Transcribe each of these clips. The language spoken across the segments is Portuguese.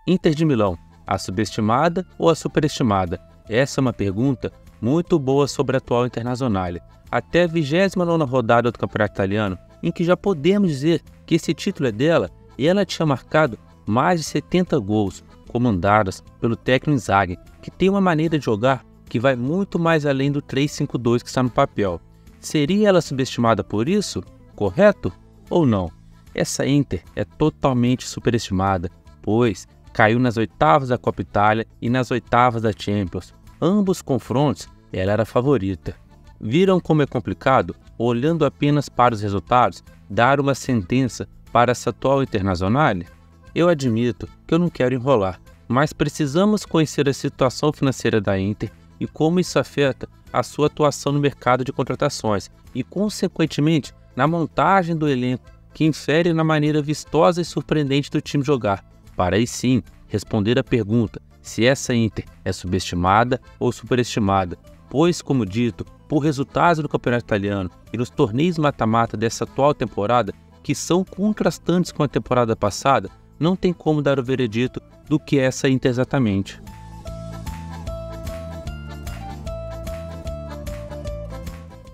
Inter de Milão, a subestimada ou a superestimada? Essa é uma pergunta muito boa sobre a atual Internazionale. Até a 29ª rodada do Campeonato Italiano, em que já podemos dizer que esse título é dela, e ela tinha marcado mais de 70 gols, comandadas pelo técnico Inzaghi, que tem uma maneira de jogar que vai muito mais além do 3-5-2 que está no papel. Seria ela subestimada por isso? Correto ou não? Essa Inter é totalmente superestimada, pois caiu nas oitavas da Copa Itália e nas oitavas da Champions. Ambos confrontos, ela era a favorita. Viram como é complicado, olhando apenas para os resultados, dar uma sentença para essa atual Internazionale? Eu admito que eu não quero enrolar, mas precisamos conhecer a situação financeira da Inter e como isso afeta a sua atuação no mercado de contratações e, consequentemente, na montagem do elenco, que infere na maneira vistosa e surpreendente do time jogar, para aí sim responder a pergunta se essa Inter é subestimada ou superestimada, pois, como dito, por resultados do Campeonato Italiano e nos torneios mata-mata dessa atual temporada, que são contrastantes com a temporada passada, não tem como dar o veredito do que é essa Inter exatamente.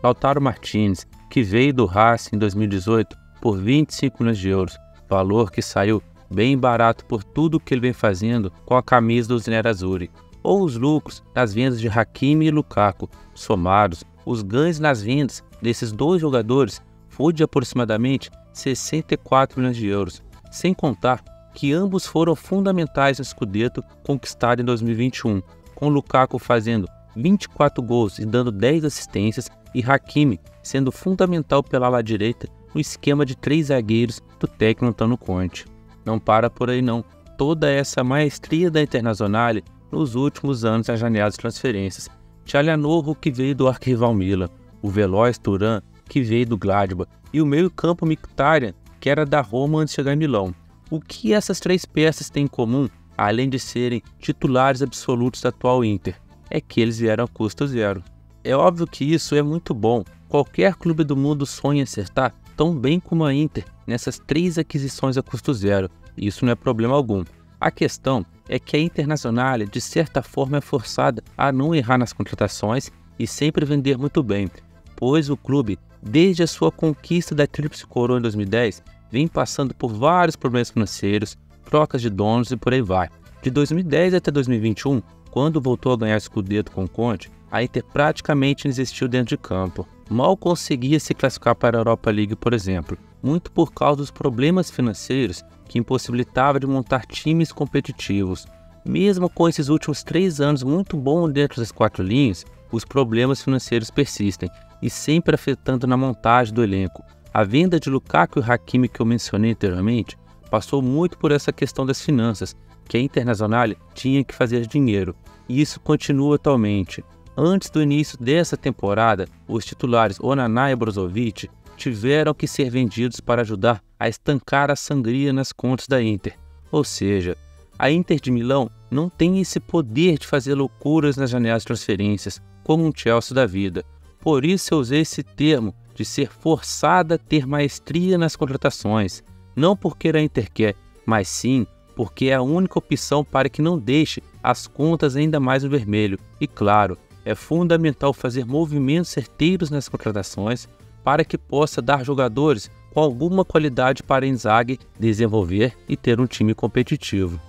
Lautaro Martinez, que veio do Racing em 2018 por 25 milhões de euros, valor que saiu bem barato por tudo o que ele vem fazendo com a camisa do Nerazzurri, ou os lucros das vendas de Hakimi e Lukaku, somados, os ganhos nas vendas desses dois jogadores foi de aproximadamente 64 milhões de euros, sem contar que ambos foram fundamentais no Scudetto conquistado em 2021, com Lukaku fazendo 24 gols e dando 10 assistências e Hakimi sendo fundamental pela ala direita no esquema de 3 zagueiros do técnico Antônio Conte. Não para por aí não, toda essa maestria da Internazionale nos últimos anos das janelas de transferências. Çalhanoğlu, que veio do arquirrival Milan, o veloz Thuram, que veio do Gladbach, e o meio-campo Mkhitaryan, que era da Roma antes de chegar em Milão. O que essas 3 peças têm em comum, além de serem titulares absolutos da atual Inter? É que eles vieram a custo zero. É óbvio que isso é muito bom. Qualquer clube do mundo sonha em acertar tão bem como a Inter nessas 3 aquisições a custo zero. E isso não é problema algum. A questão é que a Internazionale, de certa forma, é forçada a não errar nas contratações e sempre vender muito bem, pois o clube, desde a sua conquista da Tríplice Coroa em 2010, vem passando por vários problemas financeiros, trocas de donos e por aí vai. De 2010 até 2021, quando voltou a ganhar Scudetto com Conte, a Inter praticamente não existiu dentro de campo. Mal conseguia se classificar para a Europa League, por exemplo, muito por causa dos problemas financeiros que impossibilitava de montar times competitivos. Mesmo com esses últimos 3 anos muito bons dentro das 4 linhas, os problemas financeiros persistem e sempre afetando na montagem do elenco. A venda de Lukaku e Hakimi que eu mencionei anteriormente passou muito por essa questão das finanças, que a Internazionale tinha que fazer dinheiro, e isso continua atualmente. Antes do início dessa temporada, os titulares Onana e Brozovic tiveram que ser vendidos para ajudar a estancar a sangria nas contas da Inter. Ou seja, a Inter de Milão não tem esse poder de fazer loucuras nas janelas de transferências, como um Chelsea da vida. Por isso eu usei esse termo de ser forçada a ter maestria nas contratações, não porque a Inter quer, mas sim porque é a única opção para que não deixe as contas ainda mais no vermelho. E claro, é fundamental fazer movimentos certeiros nas contratações para que possa dar jogadores com alguma qualidade para Inzaghi desenvolver e ter um time competitivo.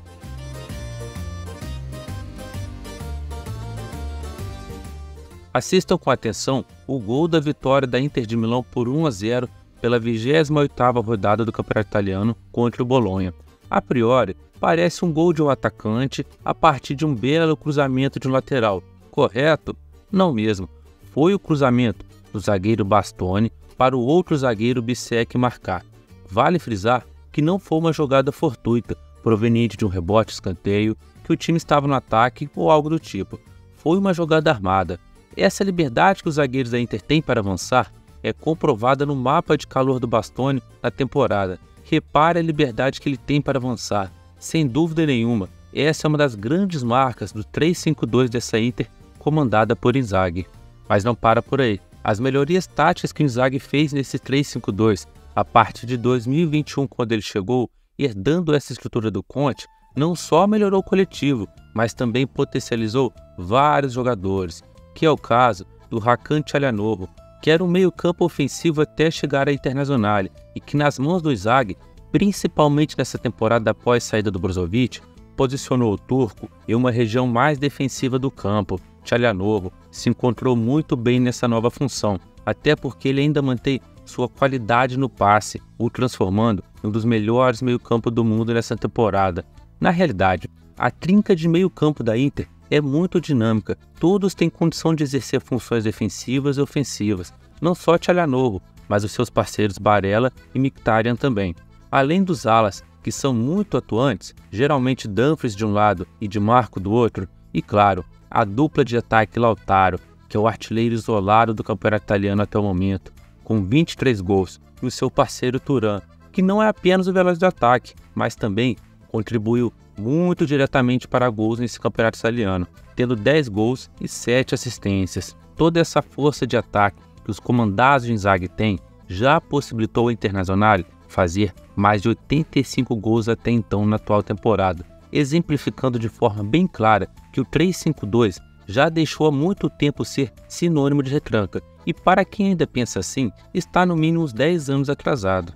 Assistam com atenção o gol da vitória da Inter de Milão por 1-0 pela 28ª rodada do Campeonato Italiano contra o Bolonha. A priori, parece um gol de um atacante a partir de um belo cruzamento de um lateral. Correto? Não mesmo. Foi o cruzamento do zagueiro Bastoni para o outro zagueiro Bissek marcar. Vale frisar que não foi uma jogada fortuita, proveniente de um rebote escanteio, que o time estava no ataque ou algo do tipo. Foi uma jogada armada. Essa liberdade que os zagueiros da Inter têm para avançar é comprovada no mapa de calor do Bastoni na temporada. Repare a liberdade que ele tem para avançar. Sem dúvida nenhuma, essa é uma das grandes marcas do 3-5-2 dessa Inter, comandada por Inzaghi. Mas não para por aí. As melhorias táticas que o Inzaghi fez nesse 3-5-2, a partir de 2021, quando ele chegou, herdando essa estrutura do Conte, não só melhorou o coletivo, mas também potencializou vários jogadores, que é o caso do Hakan Çalhanoğlu, que era um meio-campo ofensivo até chegar à Internazionale e que nas mãos do Inzaghi, principalmente nessa temporada após a saída do Brozovic, posicionou o turco em uma região mais defensiva do campo. Çalhanoğlu se encontrou muito bem nessa nova função, até porque ele ainda mantém sua qualidade no passe, o transformando em um dos melhores meio-campo do mundo nessa temporada. Na realidade, a trinca de meio-campo da Inter é muito dinâmica, todos têm condição de exercer funções defensivas e ofensivas, não só Çalhanoğlu, mas os seus parceiros Barella e Mkhitaryan também. Além dos alas, que são muito atuantes, geralmente Dumfries de um lado e Di Marco do outro, e claro, a dupla de ataque Lautaro, que é o artilheiro isolado do campeonato italiano até o momento, com 23 gols, e o seu parceiro Thuram, que não é apenas o veloz do ataque, mas também contribuiu muito diretamente para gols nesse campeonato italiano, tendo 10 gols e 7 assistências. Toda essa força de ataque que os comandados de Inzaghi têm já possibilitou ao Internazionale fazer mais de 85 gols até então na atual temporada, exemplificando de forma bem clara que o 3-5-2 já deixou há muito tempo ser sinônimo de retranca, e para quem ainda pensa assim, está no mínimo uns 10 anos atrasado.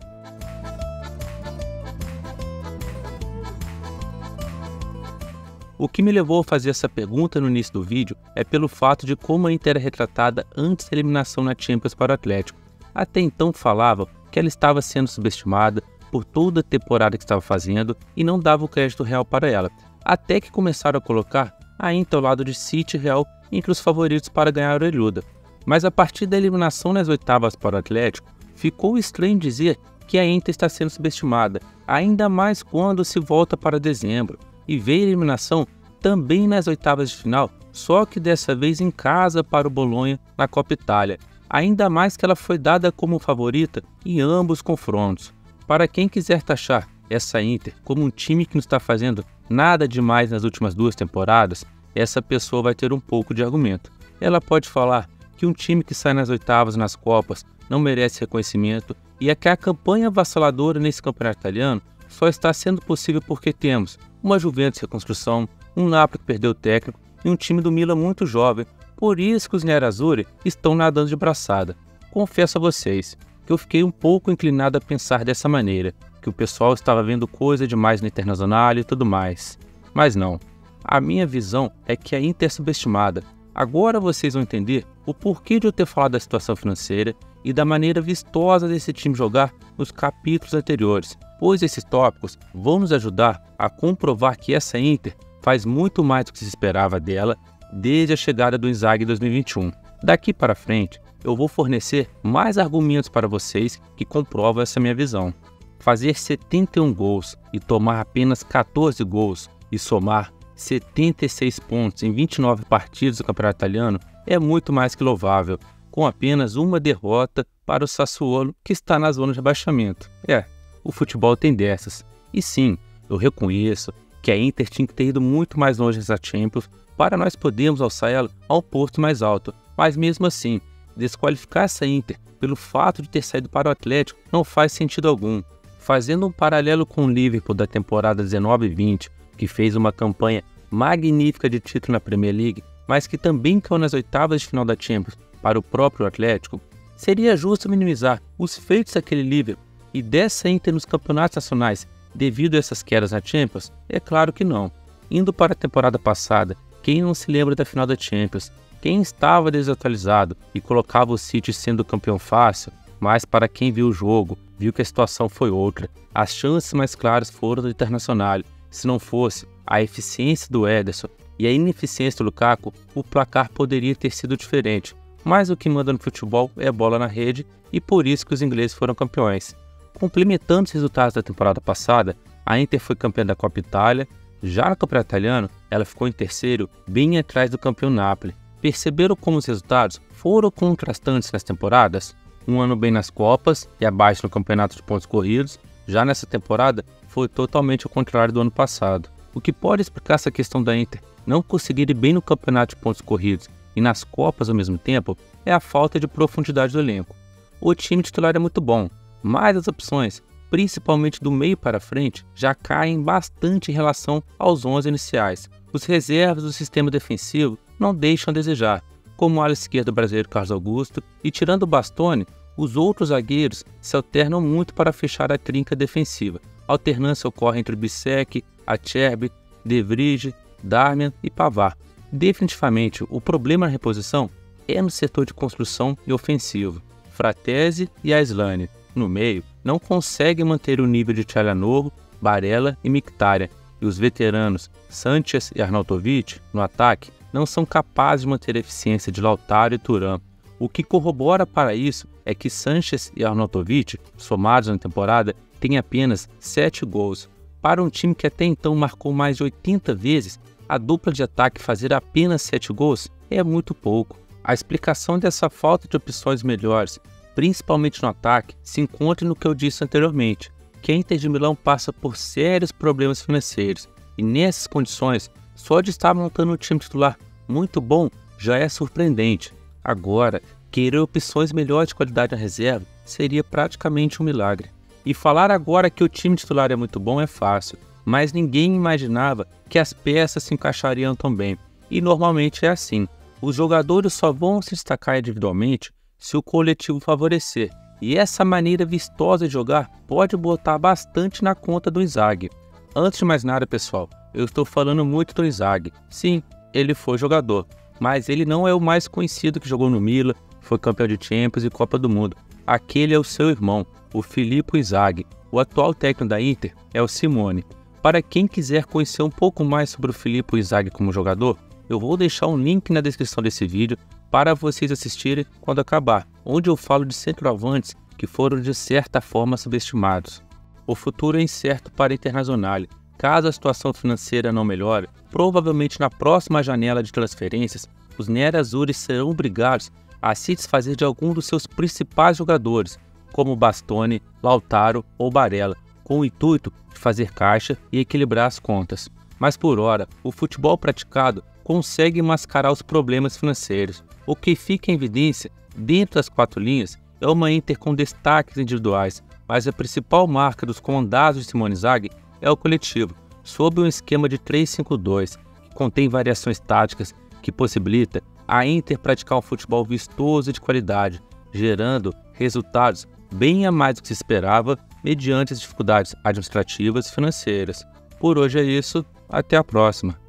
O que me levou a fazer essa pergunta no início do vídeo é pelo fato de como a Inter era retratada antes da eliminação na Champions para o Atlético. Até então falavam que ela estava sendo subestimada por toda a temporada que estava fazendo e não dava o crédito real para ela, até que começaram a colocar a Inter ao lado de City e Real entre os favoritos para ganhar a orelhuda. Mas a partir da eliminação nas oitavas para o Atlético, ficou estranho dizer que a Inter está sendo subestimada, ainda mais quando se volta para dezembro e vê a eliminação também nas oitavas de final, só que dessa vez em casa para o Bolonha na Copa Itália, ainda mais que ela foi dada como favorita em ambos os confrontos. Para quem quiser taxar essa Inter como um time que não está fazendo nada demais nas últimas 2 temporadas, essa pessoa vai ter um pouco de argumento. Ela pode falar que um time que sai nas oitavas nas Copas não merece reconhecimento e é que a campanha avassaladora nesse campeonato italiano só está sendo possível porque temos uma Juventus em reconstrução, um Napoli que perdeu o técnico e um time do Milan muito jovem, por isso que os nerazzurri estão nadando de braçada. Confesso a vocês que eu fiquei um pouco inclinado a pensar dessa maneira, que o pessoal estava vendo coisa demais no Internazionale e tudo mais. Mas não, a minha visão é que a Inter é subestimada. Agora vocês vão entender o porquê de eu ter falado da situação financeira e da maneira vistosa desse time jogar nos capítulos anteriores, pois esses tópicos vão nos ajudar a comprovar que essa Inter faz muito mais do que se esperava dela desde a chegada do Inzaghi em 2021. Daqui para frente, eu vou fornecer mais argumentos para vocês que comprovam essa minha visão. Fazer 71 gols e tomar apenas 14 gols e somar 76 pontos em 29 partidas do Campeonato Italiano é muito mais que louvável, com apenas uma derrota para o Sassuolo, que está na zona de rebaixamento. O futebol tem dessas. E sim, eu reconheço que a Inter tinha que ter ido muito mais longe nessa Champions para nós podermos alçar ela ao posto mais alto. Mas mesmo assim, desqualificar essa Inter pelo fato de ter saído para o Atlético não faz sentido algum. Fazendo um paralelo com o Liverpool da temporada 19-20, que fez uma campanha magnífica de título na Premier League, mas que também caiu nas oitavas de final da Champions para o próprio Atlético, seria justo minimizar os feitos daquele Liverpool e dessa Inter nos campeonatos nacionais devido a essas quedas na Champions? É claro que não. Indo para a temporada passada, quem não se lembra da final da Champions? Quem estava desatualizado e colocava o City sendo campeão fácil, mas para quem viu o jogo, viu que a situação foi outra. As chances mais claras foram do Internazionale. Se não fosse a eficiência do Ederson e a ineficiência do Lukaku, o placar poderia ter sido diferente. Mas o que manda no futebol é a bola na rede e por isso que os ingleses foram campeões. Complementando os resultados da temporada passada, a Inter foi campeã da Copa Itália. Já no Campeonato Italiano, ela ficou em terceiro, bem atrás do campeão Napoli. Perceberam como os resultados foram contrastantes nas temporadas? Um ano bem nas Copas e abaixo no campeonato de pontos corridos. Já nessa temporada, foi totalmente ao contrário do ano passado. O que pode explicar essa questão da Inter não conseguir ir bem no campeonato de pontos corridos e nas Copas ao mesmo tempo é a falta de profundidade do elenco. O time titular é muito bom, mas as opções, principalmente do meio para frente, já caem bastante em relação aos 11 iniciais. Os reservas do sistema defensivo não deixam a desejar, como o ala esquerdo brasileiro Carlos Augusto, e tirando o Bastoni, os outros zagueiros se alternam muito para fechar a trinca defensiva. A alternância ocorre entre Bissek, Acerbi, De Vrij, Darmian e Pavard. Definitivamente, o problema na reposição é no setor de construção e ofensivo. Fratesi e Aslani, no meio, não conseguem manter o nível de Çalhanoğlu, Barella e Mkhitaryan, e os veteranos Sanchez e Arnautovic, no ataque, não são capazes de manter a eficiência de Lautaro e Thuram. O que corrobora para isso é que Sanchez e Arnautovic, somados na temporada, têm apenas 7 gols. Para um time que até então marcou mais de 80 vezes, a dupla de ataque fazer apenas 7 gols é muito pouco. A explicação dessa falta de opções melhores, principalmente no ataque, se encontra no que eu disse anteriormente, que a Inter de Milão passa por sérios problemas financeiros, e nessas condições, só de estar montando um time titular muito bom já é surpreendente. Agora, querer opções melhores de qualidade na reserva seria praticamente um milagre. E falar agora que o time titular é muito bom é fácil, mas ninguém imaginava que as peças se encaixariam tão bem. E normalmente é assim, os jogadores só vão se destacar individualmente se o coletivo favorecer. E essa maneira vistosa de jogar pode botar bastante na conta do Inzaghi. Antes de mais nada, pessoal, eu estou falando muito do Inzaghi. Sim, ele foi jogador, mas ele não é o mais conhecido que jogou no Milan, foi campeão de Champions e Copa do Mundo. Aquele é o seu irmão, o Filippo Inzaghi. O atual técnico da Inter é o Simone. Para quem quiser conhecer um pouco mais sobre o Filippo Inzaghi como jogador, eu vou deixar um link na descrição desse vídeo para vocês assistirem quando acabar, onde eu falo de centroavantes que foram de certa forma subestimados. O futuro é incerto para a Internazionale. Caso a situação financeira não melhore, provavelmente na próxima janela de transferências, os nerazzurri serão obrigados a se desfazer de algum dos seus principais jogadores, como Bastoni, Lautaro ou Barella, com o intuito de fazer caixa e equilibrar as contas. Mas por hora, o futebol praticado consegue mascarar os problemas financeiros. O que fica em evidência, dentro das 4 linhas, é uma Inter com destaques individuais, mas a principal marca dos comandados de Simone Inzaghi é o coletivo, sob um esquema de 3-5-2, que contém variações táticas que possibilita a Inter praticar um futebol vistoso e de qualidade, gerando resultados bem a mais do que se esperava mediante as dificuldades administrativas e financeiras. Por hoje é isso, até a próxima.